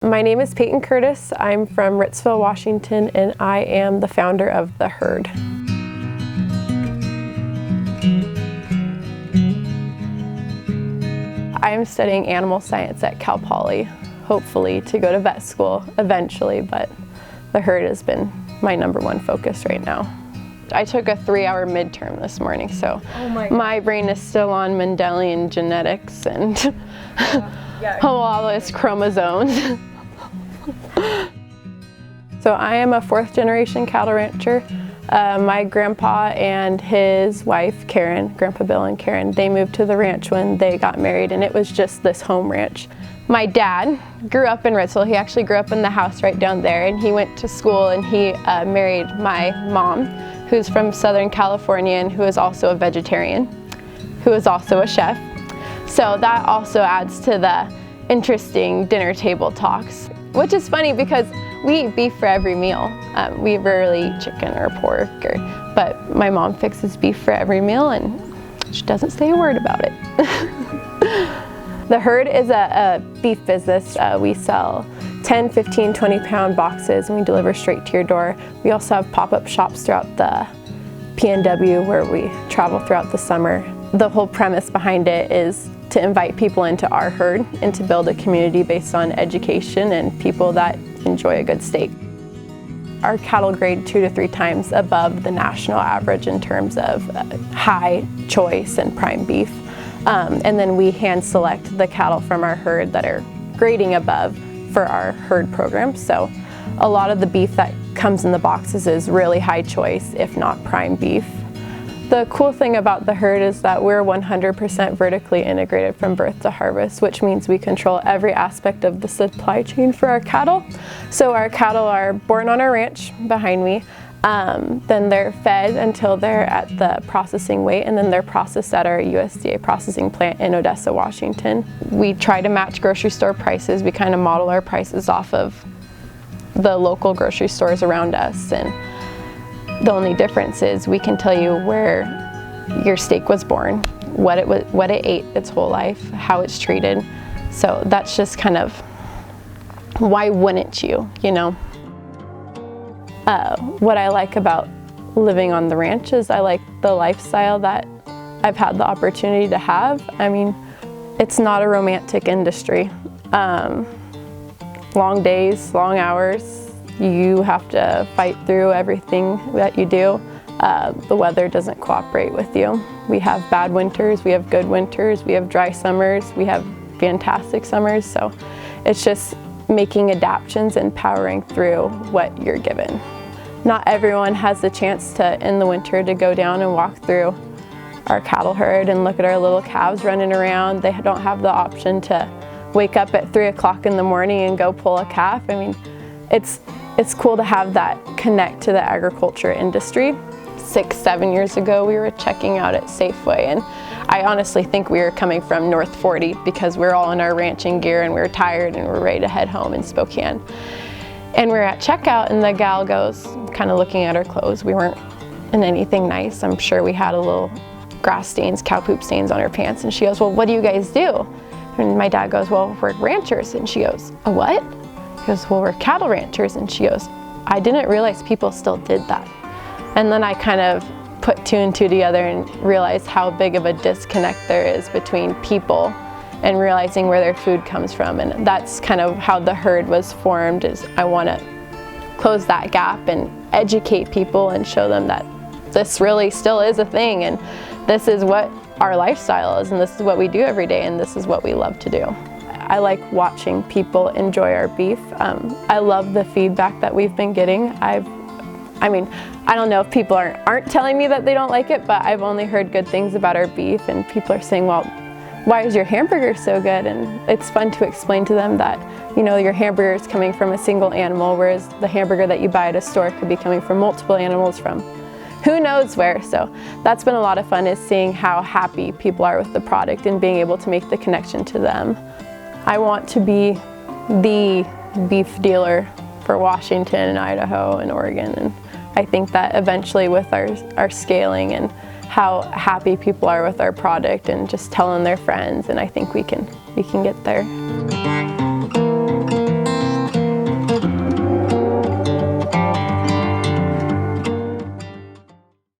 My name is Peyton Curtis. I'm from Ritzville, Washington, and I am the founder of The Herd. I'm studying animal science at Cal Poly, hopefully to go to vet school eventually, but The Herd has been my #1 focus right now. I took a 3-hour midterm this morning, so my brain is still on Mendelian genetics and homologous chromosomes. So I am a 4th-generation cattle rancher. My grandpa and his wife, Karen, Grandpa Bill and Karen, they moved to the ranch when they got married, and it was just this home ranch. My dad grew up in Ritzville. He actually grew up in the house right down there, and he went to school and he married my mom, who's from Southern California and who is also a vegetarian, who is also a chef. So that also adds to the interesting dinner table talks, which is funny because we eat beef for every meal. We rarely eat chicken or pork, but my mom fixes beef for every meal and she doesn't say a word about it. The Herd is a beef business. We sell 10, 15, 20-pound boxes and we deliver straight to your door. We also have pop-up shops throughout the PNW where we travel throughout the summer. The whole premise behind it is to invite people into our herd and to build a community based on education and people that enjoy a good steak. Our cattle grade 2 to 3 times above the national average in terms of high choice and prime beef. And then we hand select the cattle from our herd that are grading above for our herd program. So a lot of the beef that comes in the boxes is really high choice, if not prime beef. The cool thing about The Herd is that we're 100% vertically integrated from birth to harvest, which means we control every aspect of the supply chain for our cattle. So our cattle are born on our ranch behind me, then they're fed until they're at the processing weight, and then they're processed at our USDA processing plant in Odessa, Washington. We try to match grocery store prices. We kind of model our prices off of the local grocery stores around us, and the only difference is we can tell you where your steak was born, what it ate its whole life, how it's treated. So that's just kind of, why wouldn't you, you know? What I like about living on the ranch is I like the lifestyle that I've had the opportunity to have. I mean, it's not a romantic industry. Long days, long hours. You have to fight through everything that you do. The weather doesn't cooperate with you. We have bad winters, we have good winters, we have dry summers, we have fantastic summers. So it's just making adaptations and powering through what you're given. Not everyone has the chance to, in the winter, to go down and walk through our cattle herd and look at our little calves running around. They don't have the option to wake up at 3 o'clock in the morning and go pull a calf. I mean, it's cool to have that connect to the agriculture industry. 6, 7 years ago, we were checking out at Safeway, and I honestly think we were coming from North 40 because we're all in our ranching gear and we're tired and we're ready to head home in Spokane. And we're at checkout and the gal goes, kind of looking at our clothes. We weren't in anything nice. I'm sure we had a little grass stains, cow poop stains on our pants, and she goes, "Well, what do you guys do?" And my dad goes, "Well, we're ranchers." And she goes, "A what?" He goes, "Well, we're cattle ranchers." And she goes, "I didn't realize people still did that." And then I kind of put 2 and 2 together and realized how big of a disconnect there is between people and realizing where their food comes from. And that's kind of how The Herd was formed, is I want to close that gap and educate people and show them that this really still is a thing, and this is what our lifestyle is, and this is what we do every day, and this is what we love to do. I like watching people enjoy our beef. I love the feedback that we've been getting. I mean, I don't know if people aren't telling me that they don't like it, but I've only heard good things about our beef, and people are saying, "Well, why is your hamburger so good?" And it's fun to explain to them that, you know, your hamburger is coming from a single animal, whereas the hamburger that you buy at a store could be coming from multiple animals from who knows where. So that's been a lot of fun, is seeing how happy people are with the product and being able to make the connection to them. I want to be the beef dealer for Washington and Idaho and Oregon, and I think that eventually with our scaling and how happy people are with our product and just telling their friends, and I think we can get there.